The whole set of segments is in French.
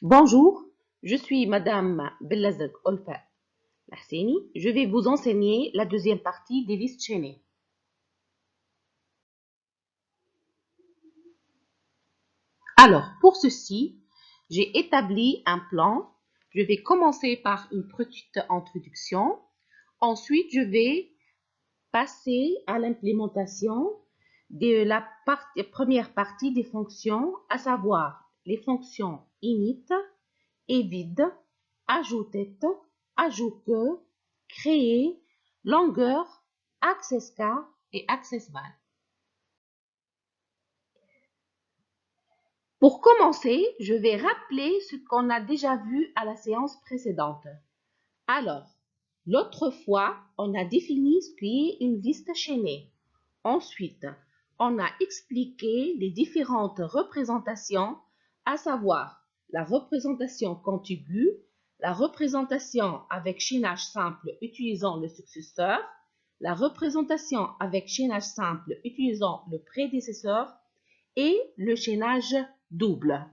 Bonjour, je suis Madame Bellazek Olfa Lahseni. Je vais vous enseigner la deuxième partie des listes chaînées. Alors, pour ceci, j'ai établi un plan. Je vais commencer par une petite introduction. Ensuite, je vais passer à l'implémentation de la première partie des fonctions, à savoir les fonctions init, evide, ajout-tête, ajout-que, créer, longueur, access-car et access-val. Pour commencer, je vais rappeler ce qu'on a déjà vu à la séance précédente. Alors, l'autre fois, on a défini ce qui est une liste chaînée. Ensuite, on a expliqué les différentes représentations, à savoir la représentation contiguë, la représentation avec chaînage simple utilisant le successeur, la représentation avec chaînage simple utilisant le prédécesseur et le chaînage double.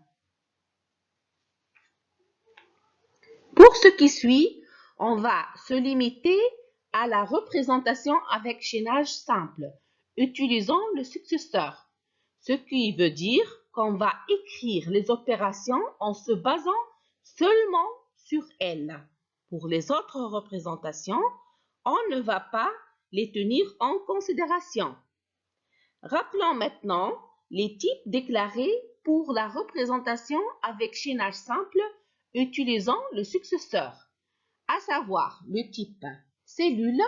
Pour ce qui suit, on va se limiter à la représentation avec chaînage simple, utilisant le successeur, ce qui veut dire qu'on va écrire les opérations en se basant seulement sur elles. Pour les autres représentations, on ne va pas les tenir en considération. Rappelons maintenant les types déclarés pour la représentation avec chaînage simple utilisant le successeur, à savoir le type cellule,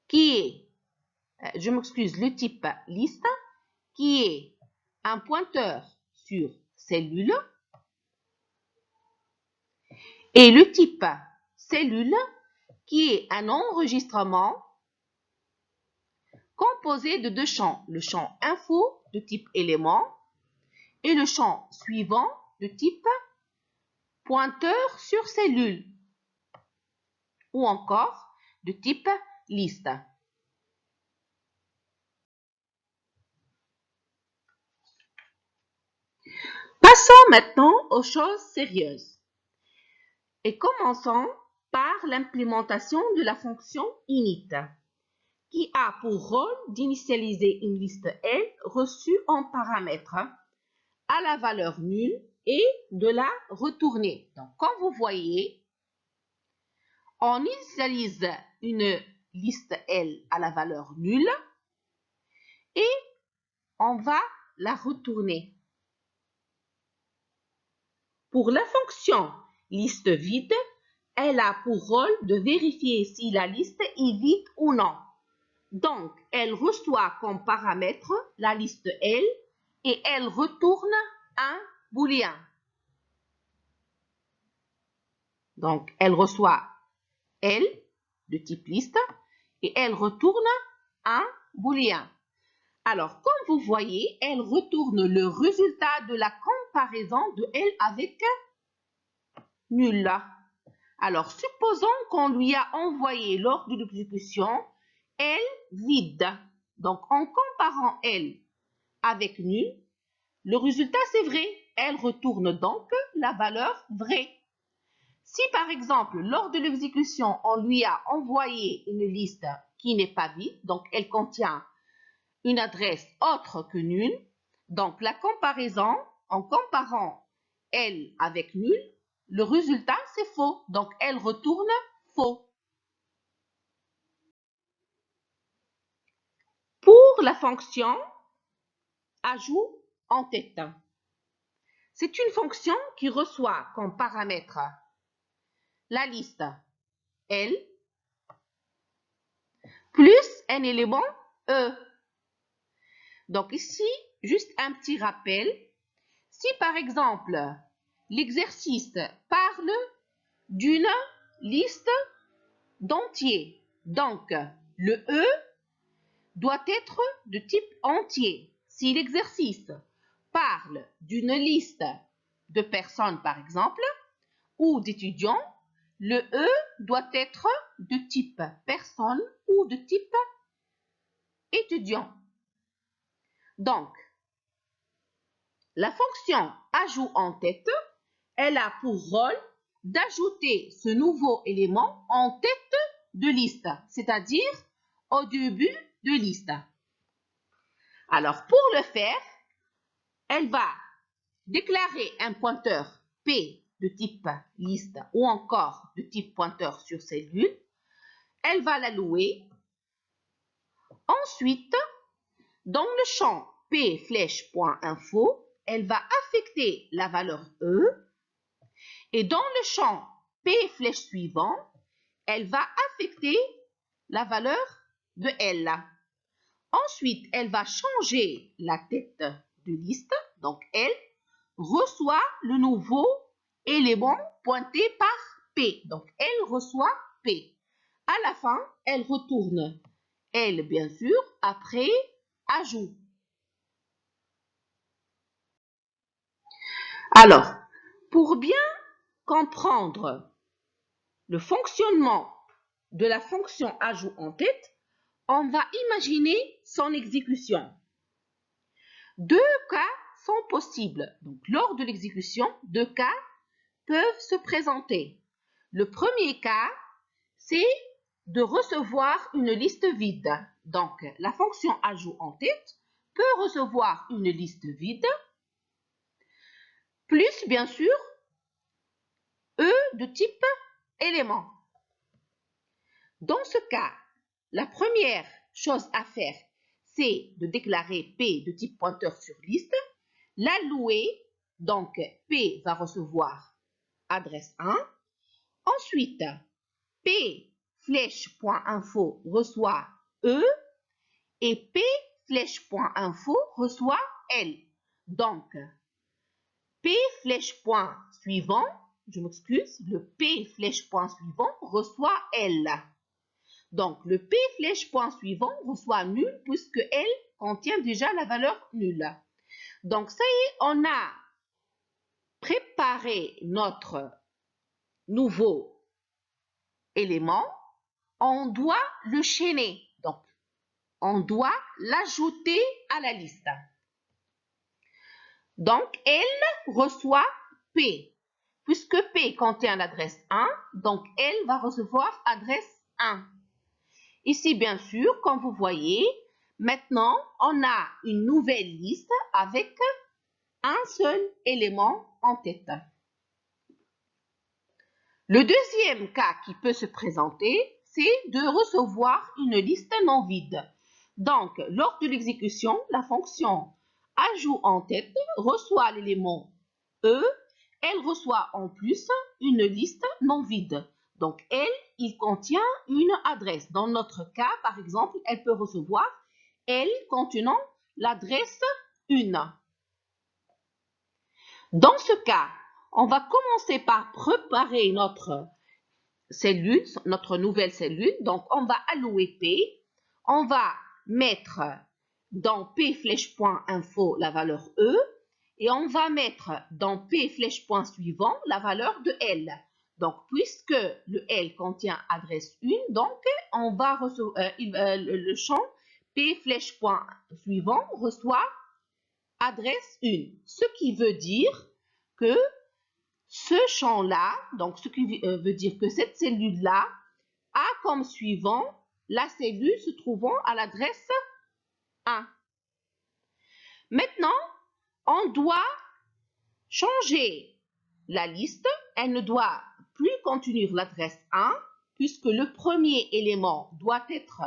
qui est, le type liste, qui est un pointeur sur cellule, et le type cellule, qui est un enregistrement composé de deux champs, le champ info de type élément et le champ suivant de type pointeur sur cellule ou encore de type liste. Passons maintenant aux choses sérieuses et commençons par l'implémentation de la fonction init, qui a pour rôle d'initialiser une liste L reçue en paramètre à la valeur nulle et de la retourner. Donc, comme vous voyez, on initialise une liste L à la valeur nulle et on va la retourner. Pour la fonction liste vide, elle a pour rôle de vérifier si la liste est vide ou non. Donc, elle reçoit comme paramètre la liste L et elle retourne un booléen. Donc, elle reçoit L de type liste et elle retourne un booléen. Alors, comme vous voyez, elle retourne le résultat de la comparaison de L avec nul. Alors, supposons qu'on lui a envoyé lors de l'exécution L vide. Donc, en comparant L avec nul, le résultat c'est vrai. Elle retourne donc la valeur vraie. Si par exemple, lors de l'exécution, on lui a envoyé une liste qui n'est pas vide, donc elle contient une adresse autre que nul, donc la comparaison, en comparant L avec nul, le résultat c'est faux, donc elle retourne faux. Pour la fonction ajout en tête, c'est une fonction qui reçoit comme paramètre la liste L plus un élément E. Donc ici, juste un petit rappel. Si par exemple, l'exercice parle d'une liste d'entiers, donc le E doit être de type entier. Si l'exercice parle d'une liste de personnes, par exemple, ou d'étudiants, le E doit être de type personne ou de type étudiant. Donc, la fonction ajout en tête, elle a pour rôle d'ajouter ce nouveau élément en tête de liste, c'est-à-dire au début de liste. Alors, pour le faire, elle va déclarer un pointeur P de type liste ou encore de type pointeur sur cellule. Elle va l'allouer. Ensuite, dans le champ P flèche.info, elle va affecter la valeur E. Et dans le champ P flèche suivant, elle va affecter la valeur de L. Ensuite, elle va changer la tête de liste. Donc, elle reçoit le nouveau élément pointé par P. Donc, elle reçoit P. À la fin, elle retourne L, bien sûr, après ajout. Alors, pour bien comprendre le fonctionnement de la fonction ajout en tête, on va imaginer son exécution. Deux cas sont possibles. Donc, lors de l'exécution, deux cas peuvent se présenter. Le premier cas, c'est de recevoir une liste vide. Donc, la fonction ajout en tête peut recevoir une liste vide, plus bien sûr, E de type élément. Dans ce cas, la première chose à faire, c'est de déclarer P de type pointeur sur liste, l'allouer, donc P va recevoir adresse 1. Ensuite, P flèche.info reçoit E et P flèche.info reçoit L. Donc, P flèche-point suivant, je m'excuse, le P flèche-point suivant reçoit L. Donc, le P flèche-point suivant reçoit nul puisque L contient déjà la valeur nulle. Donc, ça y est, on a préparé notre nouveau élément. On doit le chaîner. Donc, on doit l'ajouter à la liste. Donc, L reçoit P. Puisque P contient l'adresse 1, donc L va recevoir adresse 1. Ici, bien sûr, comme vous voyez, maintenant, on a une nouvelle liste avec un seul élément en tête. Le deuxième cas qui peut se présenter, c'est de recevoir une liste non vide. Donc, lors de l'exécution, la fonction ajout en tête reçoit l'élément E. Elle reçoit en plus une liste non vide. Donc, elle, il contient une adresse. Dans notre cas, par exemple, elle peut recevoir L contenant l'adresse 1. Dans ce cas, on va commencer par préparer notre cellule, notre nouvelle cellule. Donc, on va allouer P. On va mettre dans P flèche.info la valeur E. Et on va mettre dans P flèche-point suivant la valeur de L. Donc, puisque le L contient adresse 1, donc on va recevoir le champ P flèche-point suivant reçoit adresse 1. Ce qui veut dire que ce champ-là, donc ce qui veut dire que cette cellule-là a comme suivant la cellule se trouvant à l'adresse 1. Maintenant, on doit changer la liste. Elle ne doit plus contenir l'adresse 1 puisque le premier élément doit être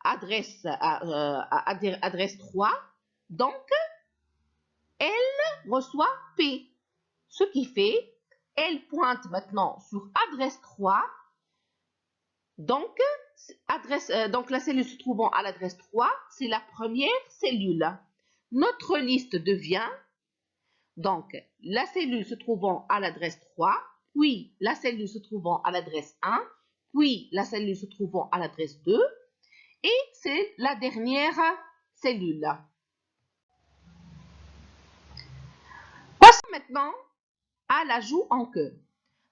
adresse 3. Donc, elle reçoit P. Ce qui fait, elle pointe maintenant sur adresse 3. Donc, donc la cellule se trouvant à l'adresse 3, c'est la première cellule. Notre liste devient donc la cellule se trouvant à l'adresse 3, puis la cellule se trouvant à l'adresse 1, puis la cellule se trouvant à l'adresse 2, et c'est la dernière cellule. Passons maintenant à l'ajout en queue.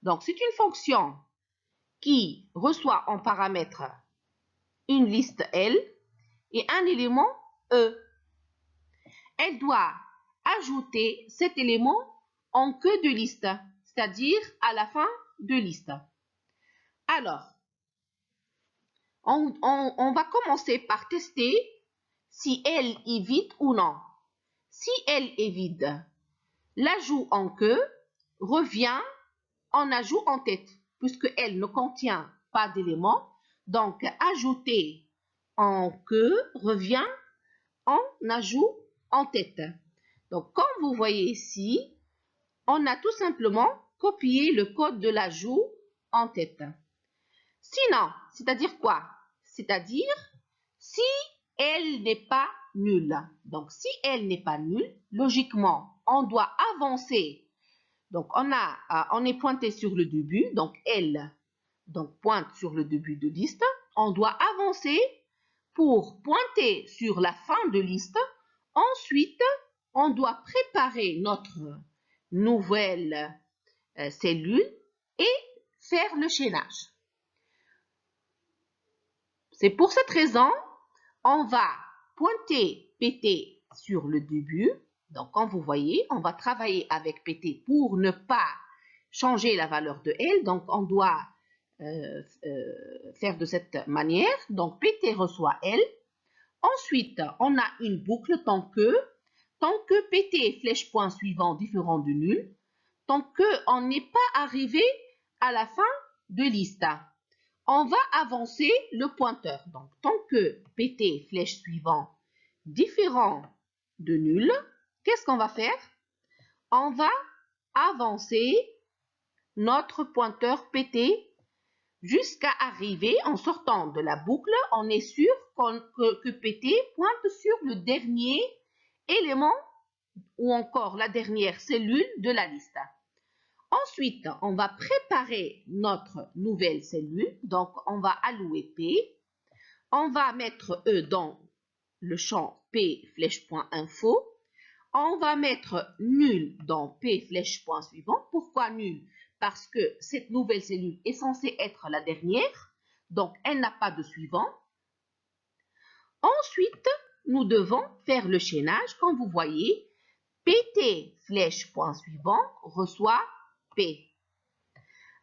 Donc, c'est une fonction qui reçoit en paramètre une liste L et un élément E. Elle doit ajouter cet élément en queue de liste, c'est-à-dire à la fin de liste. Alors, on va commencer par tester si elle est vide ou non. Si elle est vide, l'ajout en queue revient en ajout en tête, puisque elle ne contient pas d'éléments. Donc, ajouter en queue revient en ajout en tête. Donc, comme vous voyez ici, on a tout simplement copié le code de l'ajout en tête. Sinon, c'est-à-dire quoi? C'est-à-dire si elle n'est pas nulle. Donc, si elle n'est pas nulle, logiquement, on doit avancer. Donc, on est pointé sur le début, donc elle donc pointe sur le début de liste. On doit avancer pour pointer sur la fin de liste. Ensuite, on doit préparer notre nouvelle cellule et faire le chaînage. C'est pour cette raison, on va pointer PT sur le début. Donc, comme vous voyez, on va travailler avec PT pour ne pas changer la valeur de L. Donc, on doit faire de cette manière. Donc, PT reçoit L. Ensuite, on a une boucle tant que PT flèche point suivant différent de nul, tant qu'on n'est pas arrivé à la fin de liste. On va avancer le pointeur. Donc, tant que PT flèche suivant différent de nul, qu'est-ce qu'on va faire? On va avancer notre pointeur PT jusqu'à arriver, en sortant de la boucle, on est sûr que PT pointe sur le dernier élément ou encore la dernière cellule de la liste. Ensuite, on va préparer notre nouvelle cellule. Donc, on va allouer P. On va mettre E dans le champ P flèche point info. On va mettre nul dans P flèche point suivant. Pourquoi nul? Parce que cette nouvelle cellule est censée être la dernière. Donc, elle n'a pas de suivant. Ensuite, nous devons faire le chaînage. Comme vous voyez, PT flèche point suivant reçoit P.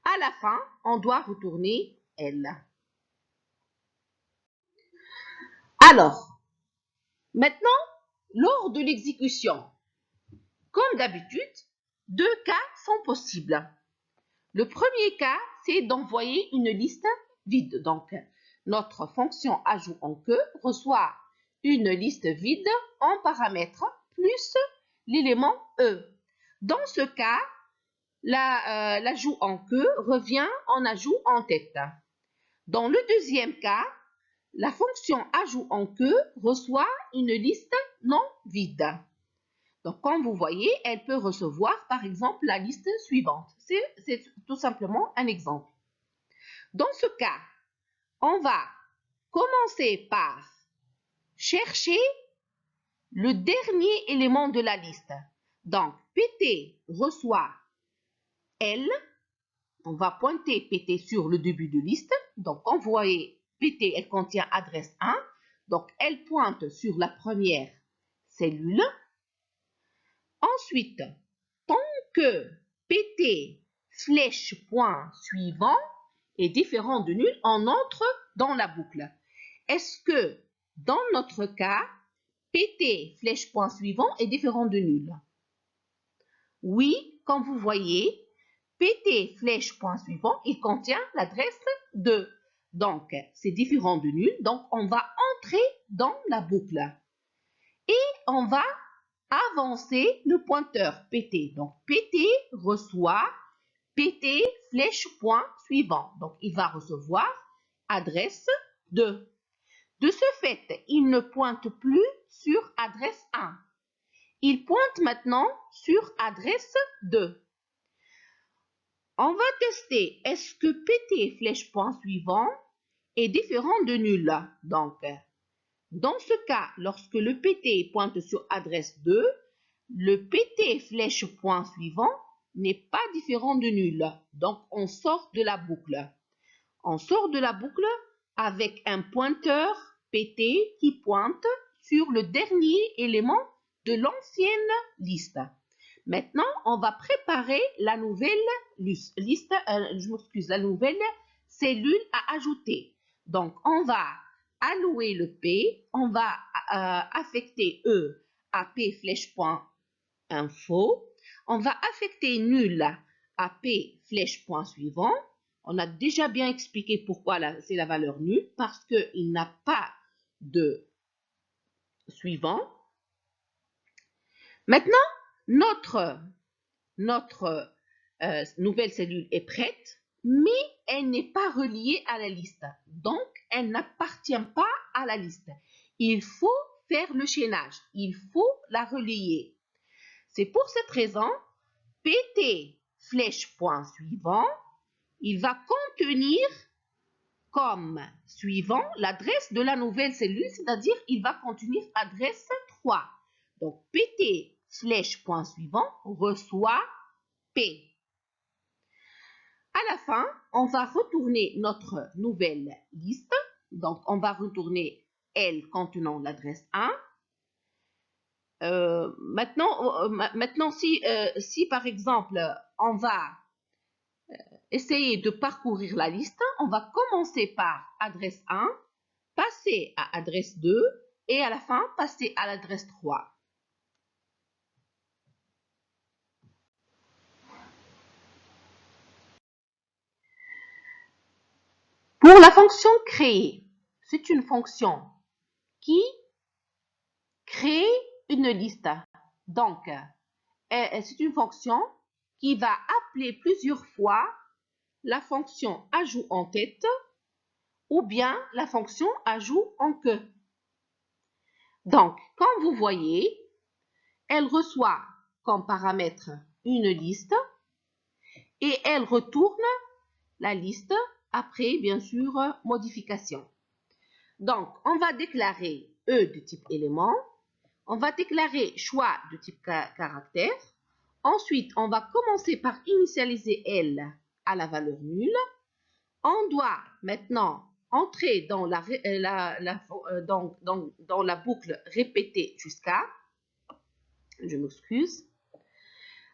À la fin, on doit retourner L. Alors, maintenant, lors de l'exécution, comme d'habitude, deux cas sont possibles. Le premier cas, c'est d'envoyer une liste vide. Donc, notre fonction ajout en queue reçoit une liste vide en paramètres plus l'élément E. Dans ce cas, l'ajout en queue revient en ajout en tête. Dans le deuxième cas, la fonction ajout en queue reçoit une liste non vide. Donc, comme vous voyez, elle peut recevoir, par exemple, la liste suivante. C'est tout simplement un exemple. Dans ce cas, on va commencer par chercher le dernier élément de la liste. Donc, PT reçoit L. On va pointer PT sur le début de liste. Donc, comme vous voyez, PT, elle contient adresse 1. Donc, elle pointe sur la première cellule. Ensuite, tant que PT flèche point suivant est différent de nul, on entre dans la boucle. Est-ce que dans notre cas, PT flèche point suivant est différent de nul? Oui, comme vous voyez, PT flèche point suivant, il contient l'adresse 2. Donc, c'est différent de nul. Donc, on va entrer dans la boucle. Et on va avancer le pointeur PT. Donc, PT reçoit PT flèche point suivant. Donc, il va recevoir adresse 2. De ce fait, il ne pointe plus sur adresse 1. Il pointe maintenant sur adresse 2. On va tester, est-ce que PT flèche point suivant est différent de nul? Donc, dans ce cas, lorsque le PT pointe sur adresse 2, le PT flèche point suivant n'est pas différent de nul. Donc, on sort de la boucle. On sort de la boucle avec un pointeur PT qui pointe sur le dernier élément de l'ancienne liste. Maintenant, on va préparer la nouvelle liste, je m'excuse, la nouvelle cellule à ajouter. Donc, on va allouer le P, on va affecter E à P flèche point info, on va affecter nul à P flèche point suivant. On a déjà bien expliqué pourquoi c'est la valeur nulle, parce qu'il n'a pas de suivant. Maintenant, notre nouvelle cellule est prête, mais elle n'est pas reliée à la liste. Donc, elle n'appartient pas à la liste. Il faut faire le chaînage. Il faut la relier. C'est pour cette raison, PT flèche point suivant, il va contenir comme suivant l'adresse de la nouvelle cellule, c'est-à-dire il va contenir adresse 3. Donc, PT flèche point suivant reçoit P. À la fin, on va retourner notre nouvelle liste. Donc, on va retourner L contenant l'adresse 1. Maintenant, si par exemple, on va essayer de parcourir la liste, on va commencer par adresse 1, passer à adresse 2 et à la fin, passer à l'adresse 3. Pour la fonction créer, c'est une fonction qui crée une liste. Donc, c'est une fonction qui va appeler plusieurs fois la fonction ajout en tête ou bien la fonction ajout en queue. Donc, comme vous voyez, elle reçoit comme paramètre une liste et elle retourne la liste après, bien sûr, modification. Donc, on va déclarer E de type élément. On va déclarer choix de type caractère. Ensuite, on va commencer par initialiser L à la valeur nulle. On doit maintenant entrer dans la boucle répétée jusqu'à. Je m'excuse.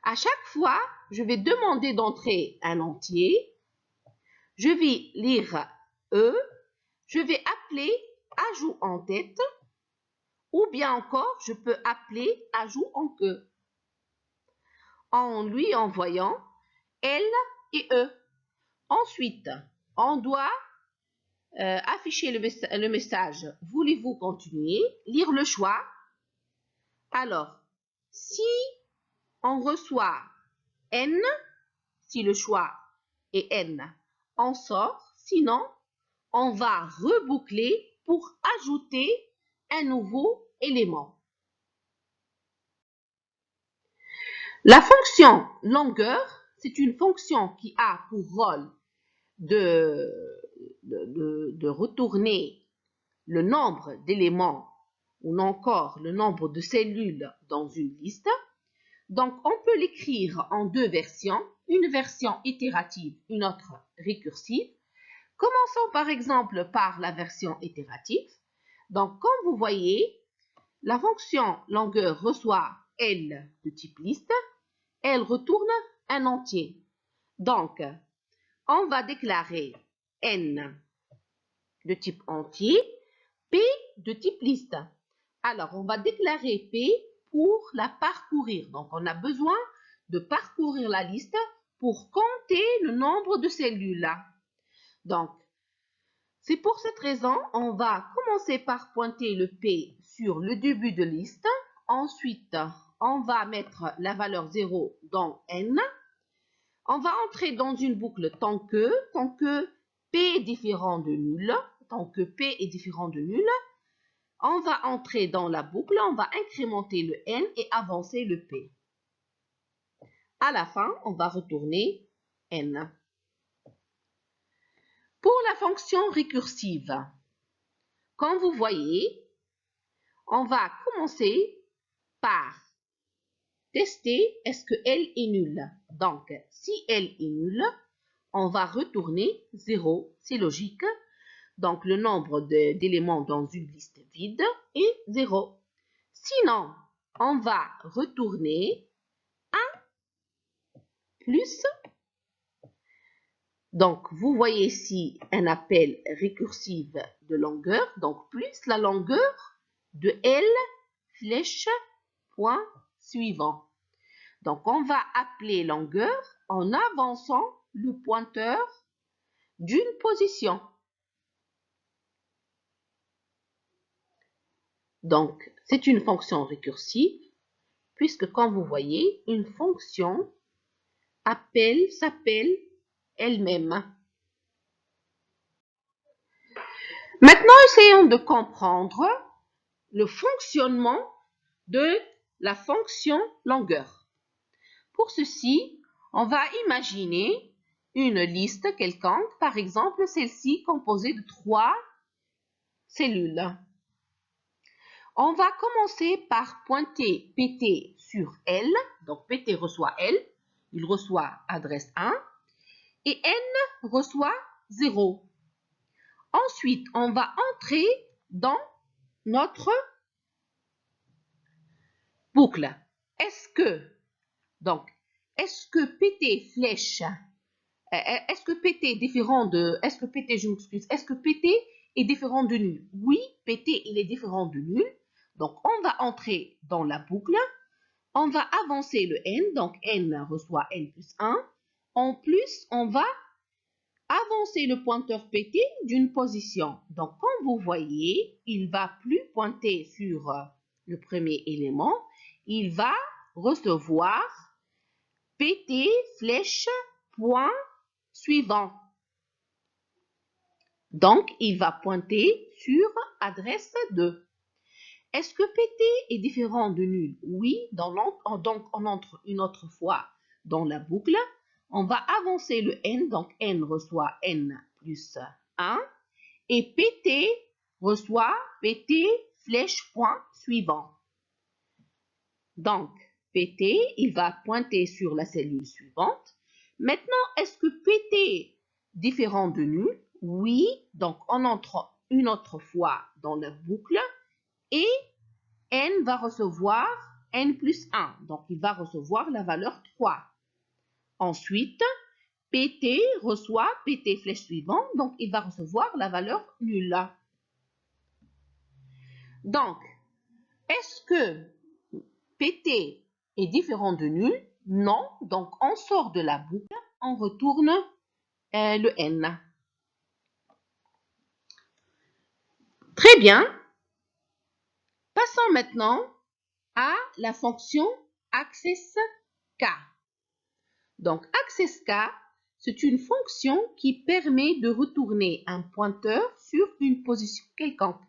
À chaque fois, je vais demander d'entrer un entier. Je vais lire E. Je vais appeler ajout en tête. Ou bien encore, je peux appeler ajout en queue. En lui envoyant L et E. Ensuite, on doit afficher le message « Voulez-vous continuer ?» Lire le choix. Alors, si on reçoit N, si le choix est N, on sort. Sinon, on va reboucler pour ajouter un nouveau élément. La fonction longueur, c'est une fonction qui a pour rôle de retourner le nombre d'éléments ou encore le nombre de cellules dans une liste. Donc, on peut l'écrire en deux versions, une version itérative, une autre récursive. Commençons par exemple par la version itérative. Donc, comme vous voyez, la fonction longueur reçoit L de type liste. Elle retourne un entier. Donc, on va déclarer N de type entier, P de type liste. Alors, on va déclarer P pour la parcourir. Donc, on a besoin de parcourir la liste pour compter le nombre de cellules. Donc, c'est pour cette raison, on va commencer par pointer le P sur le début de liste. Ensuite, on va mettre la valeur 0 dans N. On va entrer dans une boucle tant que P est différent de nul. Tant que P est différent de nul, on va entrer dans la boucle, on va incrémenter le N et avancer le P. À la fin, on va retourner N. Pour la fonction récursive, comme vous voyez, on va commencer par tester est-ce que L est nul. Donc, si L est nul, on va retourner 0, c'est logique. Donc, le nombre d'éléments dans une liste vide est 0. Sinon, on va retourner 1 plus. Donc, vous voyez ici un appel récursif de longueur, donc plus la longueur de L flèche point suivant. Donc, on va appeler longueur en avançant le pointeur d'une position. Donc, c'est une fonction récursive, puisque comme vous voyez, une fonction s'appelle elle-même. Maintenant, essayons de comprendre le fonctionnement de la fonction longueur. Pour ceci, on va imaginer une liste quelconque, par exemple celle-ci composée de 3 cellules. On va commencer par pointer PT sur L, donc PT reçoit L, il reçoit adresse 1, et N reçoit 0. Ensuite, on va entrer dans notre boucle. Est-ce que PT flèche, est-ce que PT est différent de, est-ce que PT, je m'excuse, est-ce que PT est différent de nul? Oui, PT, il est différent de nul. Donc, on va entrer dans la boucle. On va avancer le N, donc N reçoit N plus 1. En plus, on va avancer le pointeur PT d'une position. Donc, comme vous voyez, il ne va plus pointer sur le premier élément. Il va recevoir PT flèche point suivant. Donc, il va pointer sur adresse 2. Est-ce que PT est différent de nul? Oui, donc on entre une autre fois dans la boucle. On va avancer le N, donc N reçoit N plus 1. Et PT reçoit PT flèche point suivant. Donc, PT, il va pointer sur la cellule suivante. Maintenant, est-ce que PT est différent de nul? Oui, donc on entre une autre fois dans la boucle et N va recevoir N plus 1. Donc, il va recevoir la valeur 3. Ensuite, PT reçoit PT flèche suivante. Donc, il va recevoir la valeur nulle. Donc, est-ce que PT est différent de nul? Non. Donc, on sort de la boucle. On retourne le N. Très bien. Passons maintenant à la fonction access_k. Donc, access_k, c'est une fonction qui permet de retourner un pointeur sur une position quelconque.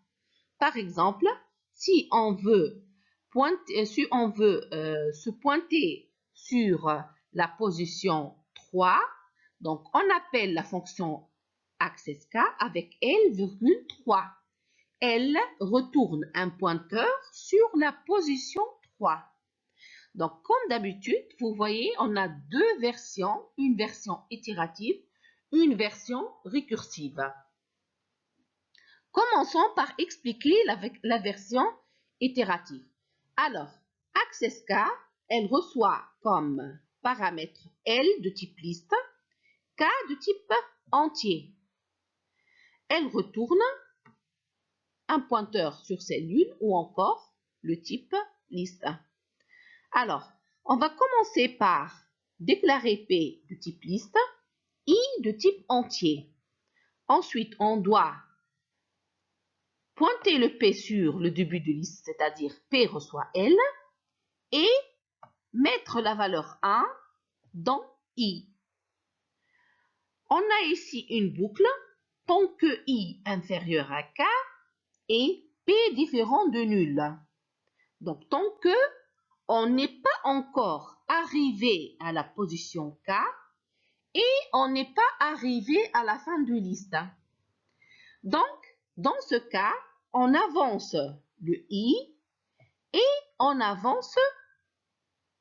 Par exemple, si on veut se pointer sur la position 3, donc on appelle la fonction access_k avec L,3. Elle retourne un pointeur sur la position 3. Donc, comme d'habitude, vous voyez, on a deux versions, une version itérative, une version récursive. Commençons par expliquer la version itérative. Alors, access_k, elle reçoit comme paramètre L de type liste, K de type entier. Elle retourne un pointeur sur cellule ou encore le type liste. Alors, on va commencer par déclarer P de type liste, I de type entier. Ensuite, on doit pointer le P sur le début de liste, c'est-à-dire P reçoit L, et mettre la valeur 1 dans I. On a ici une boucle tant que I inférieur à K et P différent de nul. Donc, tant que on n'est pas encore arrivé à la position K et on n'est pas arrivé à la fin de liste. Donc, dans ce cas, on avance le I et on avance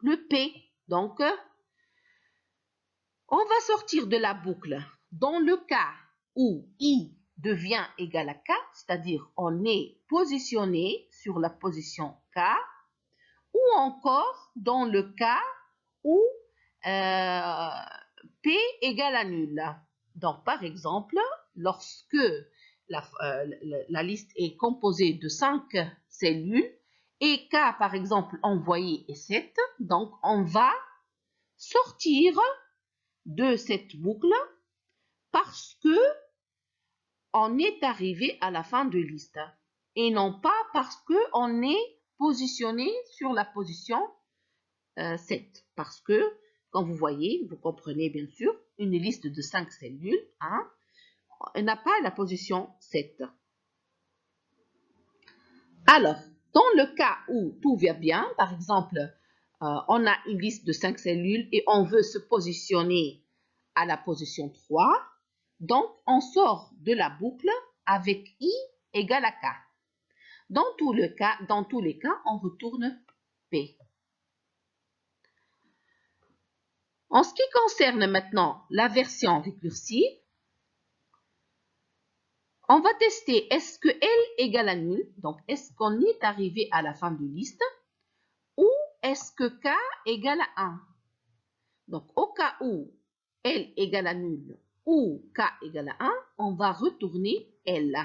le P. Donc, on va sortir de la boucle dans le cas où I devient égal à K, c'est-à-dire on est positionné sur la position K, ou encore dans le cas où P égale à nul. Donc, par exemple, lorsque la liste est composée de 5 cellules et K, par exemple, envoyé est 7, donc on va sortir de cette boucle parce que on est arrivé à la fin de liste et non pas parce qu'on est positionné sur la position 7. Parce que, comme vous voyez, vous comprenez bien sûr, une liste de 5 cellules n'a pas la position 7. Alors, dans le cas où tout va bien, par exemple, on a une liste de 5 cellules et on veut se positionner à la position 3, donc on sort de la boucle avec I égale à K. Dans tous les cas, on retourne P. En ce qui concerne maintenant la version récursive, on va tester est-ce que L égale à nul, donc est-ce qu'on est arrivé à la fin de liste, ou est-ce que K égale à 1. Donc au cas où L égale à nul ou K égale à 1, on va retourner L.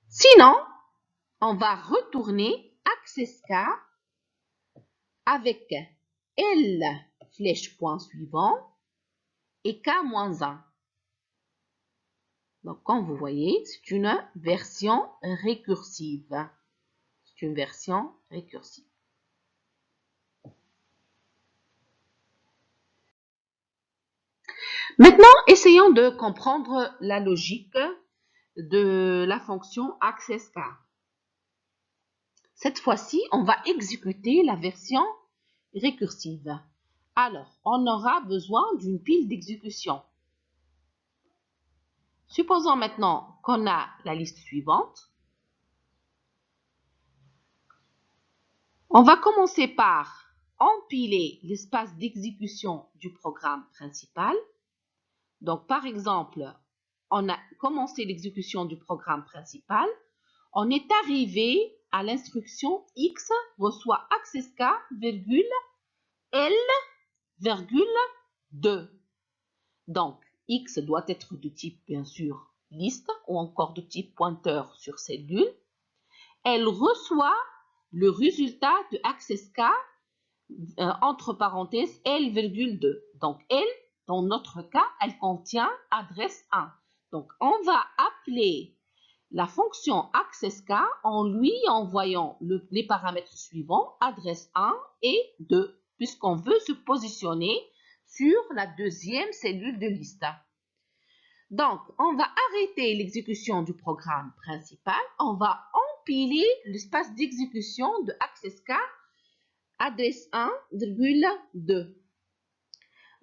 Sinon, on va retourner access K avec L flèche point suivant et K moins 1. Donc, comme vous voyez, c'est une version récursive. C'est une version récursive. Maintenant, essayons de comprendre la logique de la fonction access_k. Cette fois-ci, on va exécuter la version récursive. Alors, on aura besoin d'une pile d'exécution. Supposons maintenant qu'on a la liste suivante. On va commencer par empiler l'espace d'exécution du programme principal. Donc, par exemple, on a commencé l'exécution du programme principal. On est arrivé à l'instruction X reçoit access K, L, 2. Donc, X doit être de type, bien sûr, liste ou encore de type pointeur sur cellule. Elle reçoit le résultat de access K entre parenthèses L,2. Donc, L, dans notre cas, elle contient adresse 1. Donc, on va appeler la fonction access_k en lui envoyant les paramètres suivants, adresse 1 et 2, puisqu'on veut se positionner sur la deuxième cellule de liste. Donc, on va arrêter l'exécution du programme principal. On va empiler l'espace d'exécution de access_k adresse 1,2.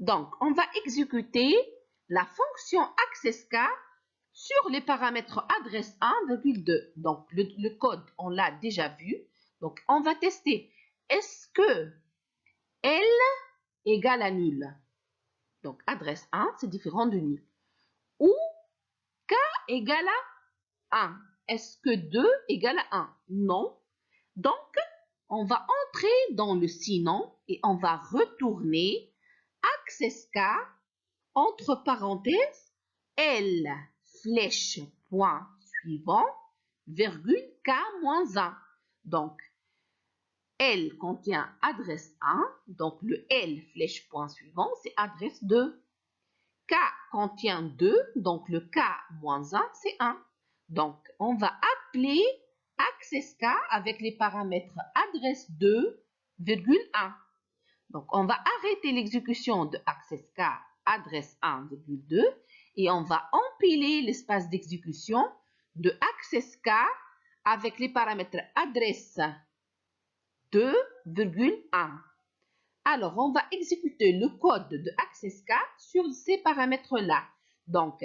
Donc, on va exécuter la fonction access_k sur les paramètres adresse 1,2. Donc, le code, on l'a déjà vu. Donc, on va tester. Est-ce que L égale à nul? Donc, adresse 1, c'est différent de nul. Ou K égale à 1. Est-ce que 2 égale à 1? Non. Donc, on va entrer dans le sinon et on va retourner access_k entre parenthèses L flèche point suivant virgule K moins 1. Donc, L contient adresse 1, donc le L flèche point suivant, c'est adresse 2. K contient 2, donc le K moins 1, c'est 1. Donc, on va appeler access_k avec les paramètres adresse 2, 1. Donc, on va arrêter l'exécution de access_k adresse 1,2 et on va empiler l'espace d'exécution de access_k avec les paramètres adresse 2,1. Alors, on va exécuter le code de access_k sur ces paramètres-là. Donc,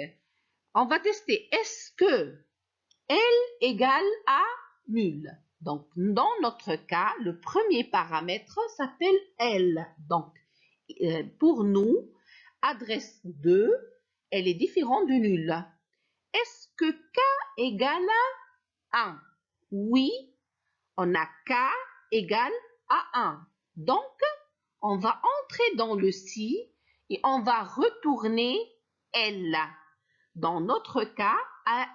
on va tester est-ce que L égale à nul. Donc, dans notre cas, le premier paramètre s'appelle L. Donc, pour nous, adresse 2, elle est différente de nul. Est-ce que K égale à 1? Oui, On a K égale à 1. Donc, on va entrer dans le si et on va retourner L. Dans notre cas,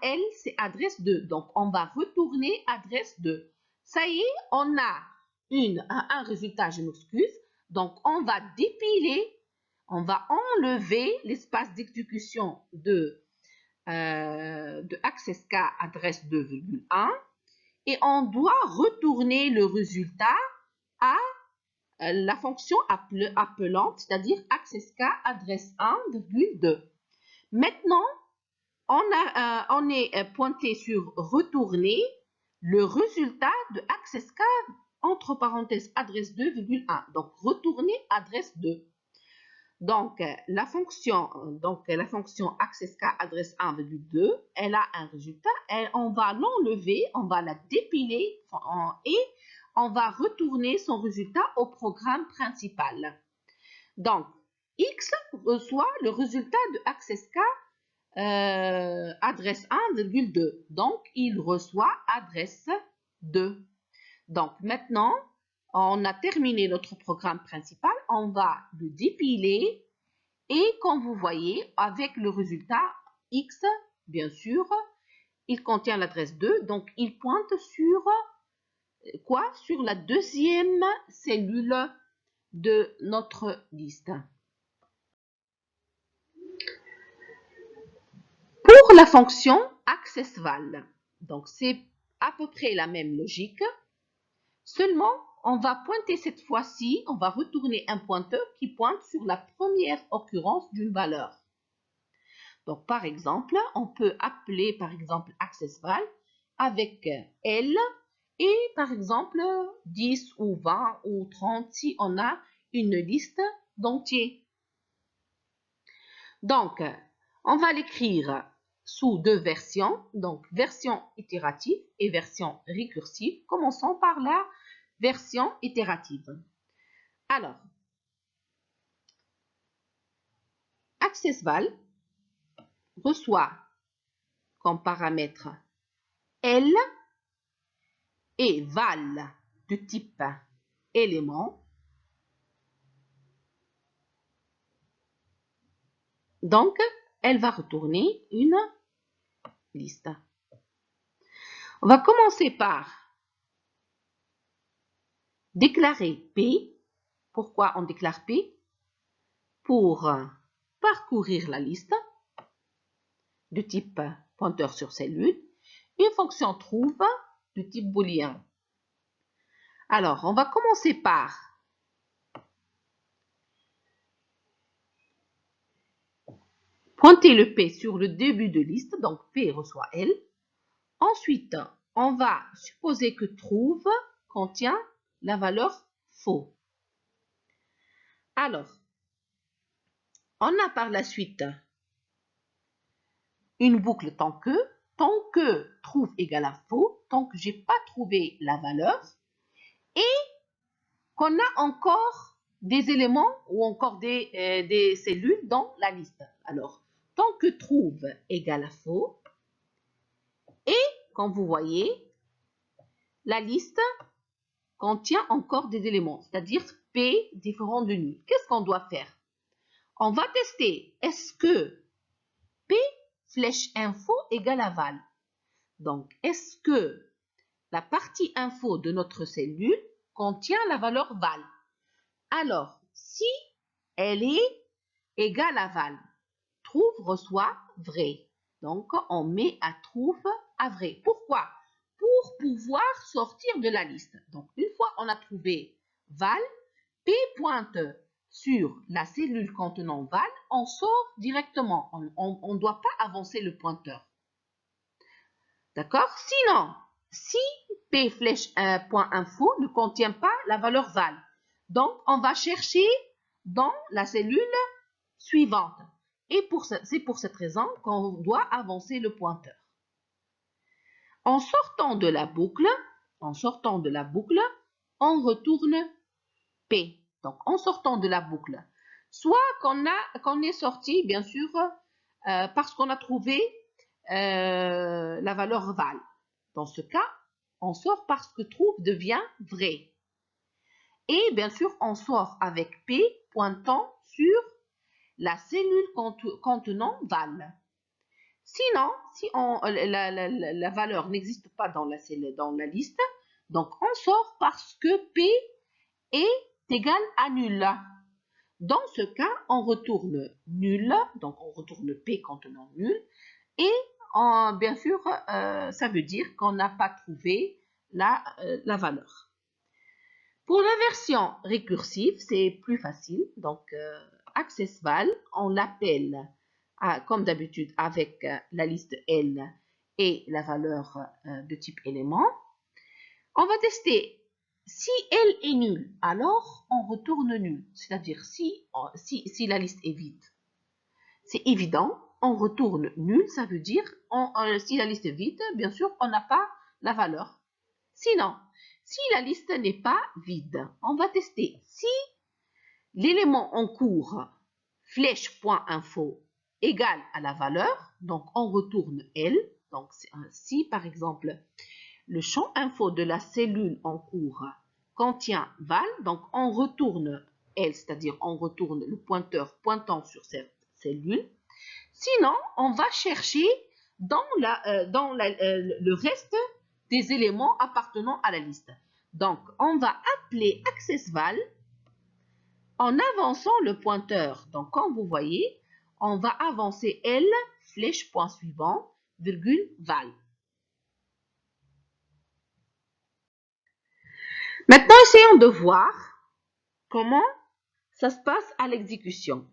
L, c'est adresse 2. Donc, on va retourner adresse 2. Ça y est, on a un résultat, je m'excuse. Donc, on va dépiler, on va enlever l'espace d'exécution de access K adresse 2,1 et on doit retourner le résultat à la fonction appelante, c'est-à-dire access K adresse 1,2. Maintenant, on est pointé sur retourner le résultat de access K entre parenthèses adresse 2,1. Donc, retourner adresse 2. Donc, la fonction access K adresse 1,2, elle a un résultat. On va l'enlever, on va la dépiler et on va retourner son résultat au programme principal. Donc, X reçoit le résultat de access K adresse 1,2. Donc, il reçoit adresse 2. Donc, maintenant, on a terminé notre programme principal. On va le dépiler. Et comme vous voyez, avec le résultat X, bien sûr, il contient l'adresse 2. Donc, il pointe sur quoi? Sur la deuxième cellule de notre liste. Pour la fonction accessVal, donc c'est à peu près la même logique, seulement on va pointer cette fois-ci, on va retourner un pointeur qui pointe sur la première occurrence d'une valeur. Donc par exemple, on peut appeler par exemple accessVal avec L et par exemple 10 ou 20 ou 30 si on a une liste d'entiers. Donc, on va l'écrire sous deux versions, donc version itérative et version récursive. Commençons par la version itérative. Alors, accessVal reçoit comme paramètre L et val de type élément. Donc, elle va retourner une liste. On va commencer par déclarer P. Pourquoi on déclare P? Pour parcourir la liste de type pointeur sur cellule, une fonction trouve de type booléen. Alors, on va commencer par pointer le P sur le début de liste, donc P reçoit L. Ensuite, on va supposer que trouve contient la valeur faux. Alors, on a par la suite une boucle tant que trouve égale à faux, tant que j'ai pas trouvé la valeur, et qu'on a encore des éléments ou encore des cellules dans la liste. Alors, tant que trouve égale à faux, et comme vous voyez, la liste contient encore des éléments, c'est-à-dire P différent de nul. Qu'est-ce qu'on doit faire? On va tester, est-ce que P flèche info égale à val? Donc, est-ce que la partie info de notre cellule contient la valeur val? Alors, si elle est égale à val, trouve reçoit vrai. Donc, on met à trouve à vrai. Pourquoi? Pour pouvoir sortir de la liste. Donc, une fois on a trouvé val, P pointe sur la cellule contenant val, on sort directement. On ne doit pas avancer le pointeur. D'accord? Sinon, si P flèche point info ne contient pas la valeur val, donc on va chercher dans la cellule suivante. Et c'est pour cette raison qu'on doit avancer le pointeur. En sortant de la boucle, on retourne P. Donc, en sortant de la boucle, soit qu'on est sorti, bien sûr, parce qu'on a trouvé la valeur val. Dans ce cas, On sort parce que true devient vrai. Et bien sûr, on sort avec P pointant sur la cellule contenant val. Sinon, si la valeur n'existe pas dans la liste, donc on sort parce que P est égal à nul. Dans ce cas, on retourne nul, donc on retourne P contenant nul, et bien sûr, ça veut dire qu'on n'a pas trouvé la valeur. Pour la version récursive, c'est plus facile. Donc, accessVal, on l'appelle comme d'habitude avec la liste L et la valeur de type élément. On va tester. Si L est nul, alors on retourne nul. C'est-à-dire si la liste est vide, c'est évident, on retourne nul. Ça veut dire, si la liste est vide, bien sûr, on n'a pas la valeur. Sinon, si la liste n'est pas vide, on va tester. Si l'élément en cours flèche.info égale à la valeur, donc on retourne L. Donc si par exemple le champ info de la cellule en cours contient val, donc on retourne L, c'est-à-dire on retourne le pointeur pointant sur cette cellule. Sinon, on va chercher dans le reste des éléments appartenant à la liste. Donc, on va appeler accessVal en avançant le pointeur. Donc, comme vous voyez, on va avancer L, flèche point suivant, virgule, val. Maintenant, essayons de voir comment ça se passe à l'exécution.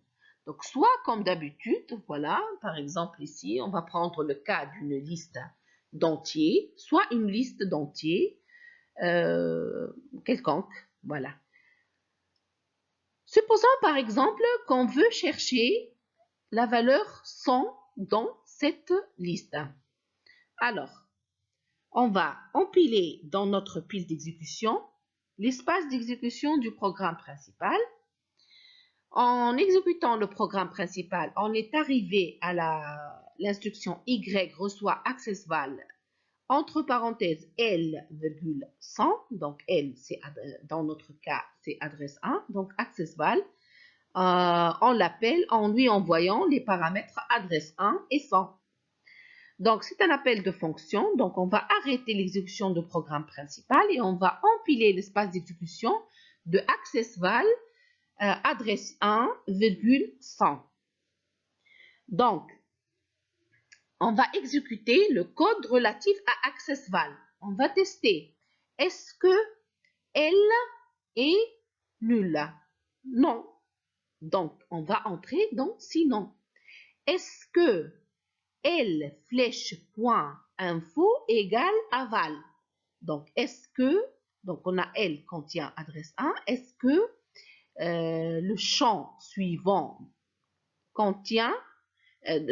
Donc, soit comme d'habitude, voilà, par exemple ici, on va prendre le cas d'une liste d'entiers, soit une liste d'entiers quelconque, voilà. Supposons par exemple qu'on veut chercher la valeur 100 dans cette liste. Alors, on va empiler dans notre pile d'exécution l'espace d'exécution du programme principal. En exécutant le programme principal, on est arrivé à l'instruction Y reçoit accessVal entre parenthèses L, 100, donc L, dans notre cas, c'est adresse 1, donc accessVal. On l'appelle en lui envoyant les paramètres adresse 1 et 100. Donc, c'est un appel de fonction. Donc, on va arrêter l'exécution du programme principal et on va empiler l'espace d'exécution de accessVal adresse 1, 100. Donc, on va exécuter le code relatif à accessVal. On va tester. Est-ce que L est nul? Non. Donc, on va entrer dans sinon. Est-ce que L flèche point info égale à val? Donc, est-ce que, donc on a L contient adresse 1, est-ce que le champ suivant contient,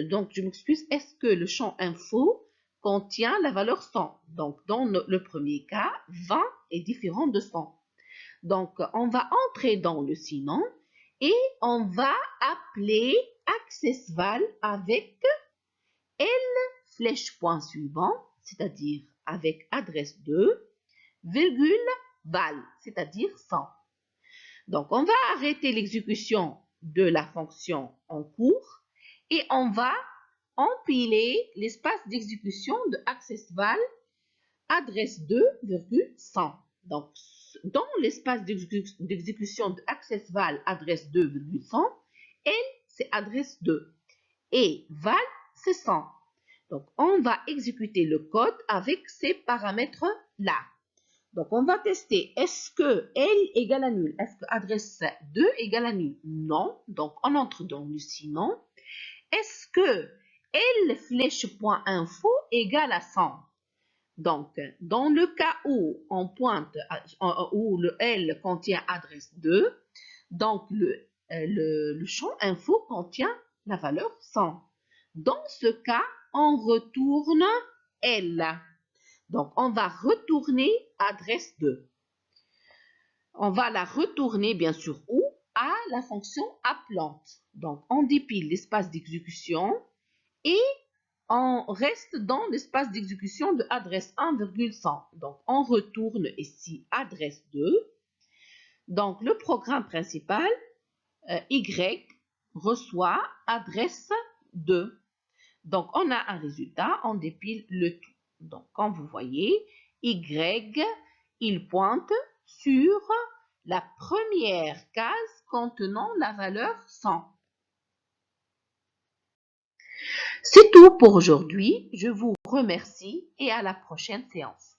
donc je m'excuse, est-ce que le champ info contient la valeur 100? Donc, dans le premier cas, 20 est différent de 100. Donc, on va entrer dans le sinon et on va appeler accessVal avec L flèche point suivant, c'est-à-dire avec adresse 2, virgule val, c'est-à-dire 100. Donc, on va arrêter l'exécution de la fonction en cours et on va empiler l'espace d'exécution de accessVal adresse 2, 100. Donc, dans l'espace d'exécution de accessVal adresse 2, 100, L, c'est adresse 2 et val, c'est 100. Donc, on va exécuter le code avec ces paramètres-là. Donc, on va tester, est-ce que L égale à nul? Est-ce que adresse 2 égale à nul? Non. Donc, on entre dans le sinon. Est-ce que L flèche point info égale à 100? Donc, dans le cas où on pointe, où le L contient adresse 2, donc le champ info contient la valeur 100. Dans ce cas, on retourne L. Donc, on va retourner adresse 2. On va la retourner, bien sûr, où? À la fonction appelante. Donc, on dépile l'espace d'exécution et on reste dans l'espace d'exécution de adresse 1,100. Donc, on retourne ici adresse 2. Donc, le programme principal, Y, reçoit adresse 2. Donc, on a un résultat, on dépile le tout. Donc, comme vous voyez, Y, il pointe sur la première case contenant la valeur 100. C'est tout pour aujourd'hui. Je vous remercie et à la prochaine séance.